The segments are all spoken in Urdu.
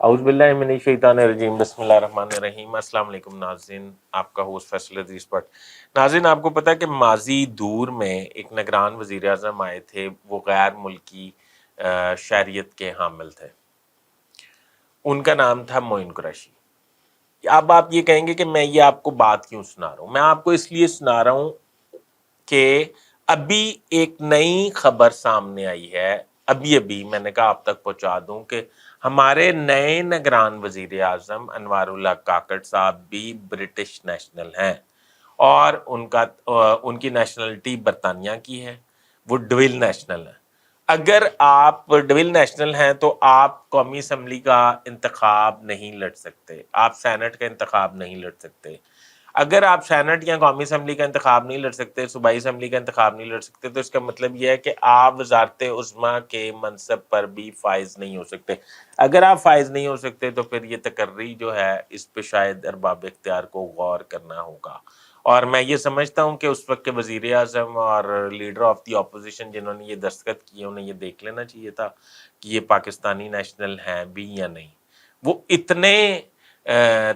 اعوذ باللہ من الشیطان الرجیم، بسم اللہ الرحمن الرحیم۔ السلام علیکم ناظرین، آپ کا ہوسٹ فیصل عزیز بٹ۔ ناظرین، آپ کو پتہ ہے کہ ماضی دور میں ایک نگران وزیر اعظم آئے تھے، وہ غیر ملکی شہریت کے حامل تھے، ان کا نام تھا معین قریشی۔ اب آپ یہ کہیں گے کہ میں یہ آپ کو بات کیوں سنا رہا ہوں؟ میں آپ کو اس لیے سنا رہا ہوں کہ ابھی ایک نئی خبر سامنے آئی ہے، ابھی میں نے کہا آپ تک پہنچا دوں کہ ہمارے نئے نگران وزیر اعظم انوار اللہ کاکڑ صاحب بھی برٹش نیشنل ہیں، اور ان کی نیشنلٹی برطانیہ کی ہے، وہ ڈویل نیشنل ہیں۔ اگر آپ ڈویل نیشنل ہیں تو آپ قومی اسمبلی کا انتخاب نہیں لڑ سکتے، آپ سینٹ کا انتخاب نہیں لڑ سکتے۔ اگر آپ سینٹ یا قومی اسمبلی کا انتخاب نہیں لڑ سکتے، صوبائی اسمبلی کا انتخاب نہیں لڑ سکتے، تو اس کا مطلب یہ ہے کہ آپ وزارت عظمیٰ کے منصب پر بھی فائز نہیں ہو سکتے۔ اگر آپ فائز نہیں ہو سکتے تو پھر یہ تقرری جو ہے اس پہ شاید ارباب اختیار کو غور کرنا ہوگا۔ اور میں یہ سمجھتا ہوں کہ اس وقت کے وزیر اعظم اور لیڈر آف دی اپوزیشن جنہوں نے یہ دستخط کیے، انہیں یہ دیکھ لینا چاہیے تھا کہ یہ پاکستانی نیشنل ہیں بھی یا نہیں۔ وہ اتنے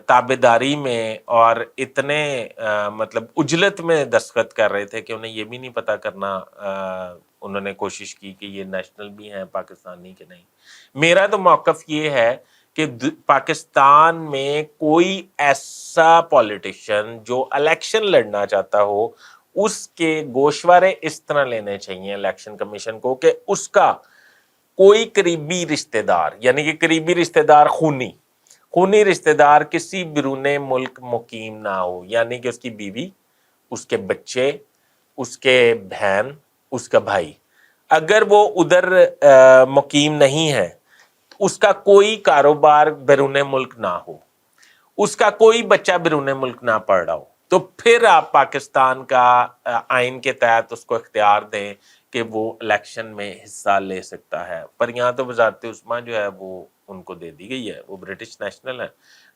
تابعداری میں اور اتنے مطلب عجلت میں دستخط کر رہے تھے کہ انہیں یہ بھی نہیں پتہ کرنا، انہوں نے کوشش کی کہ یہ نیشنل بھی ہیں پاکستانی کے نہیں۔ میرا تو موقف یہ ہے کہ پاکستان میں کوئی ایسا پولیٹیشین جو الیکشن لڑنا چاہتا ہو، اس کے گوشوارے اس طرح لینے چاہیے الیکشن کمیشن کو کہ اس کا کوئی قریبی رشتہ دار، یعنی کہ قریبی رشتہ دار خونی رشتہ دار کسی بیرون ملک مقیم نہ ہو، یعنی کہ اس کی بیوی، اس کے بچے، اس کے بہن، اس کا بھائی، اگر وہ ادھر مقیم نہیں ہے، اس کا کوئی کاروبار بیرون ملک نہ ہو، اس کا کوئی بچہ بیرون ملک نہ پڑھ رہا ہو، تو پھر آپ پاکستان کا آئین کے تحت اس کو اختیار دیں کہ وہ الیکشن میں حصہ لے سکتا ہے۔ پر یہاں تو وزارت عظمیٰ جو ہے وہ ان کو دے دی گئی ہے، وہ برٹش نیشنل ہے۔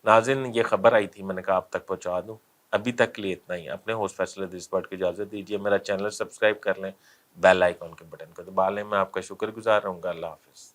ناظرین، یہ خبر آئی تھی، میں نے کہا آپ تک پہنچا دوں۔ ابھی تک کے لیے اتنا ہی۔ اپنے ہوسٹ فیصل عزیز بٹ کو اجازت دیجیے، میرا چینل سبسکرائب کر لیں، بیل آئیکن کے بٹن کو دبا لیں۔ میں آپ کا شکر گزار رہوں گا۔ اللہ حافظ۔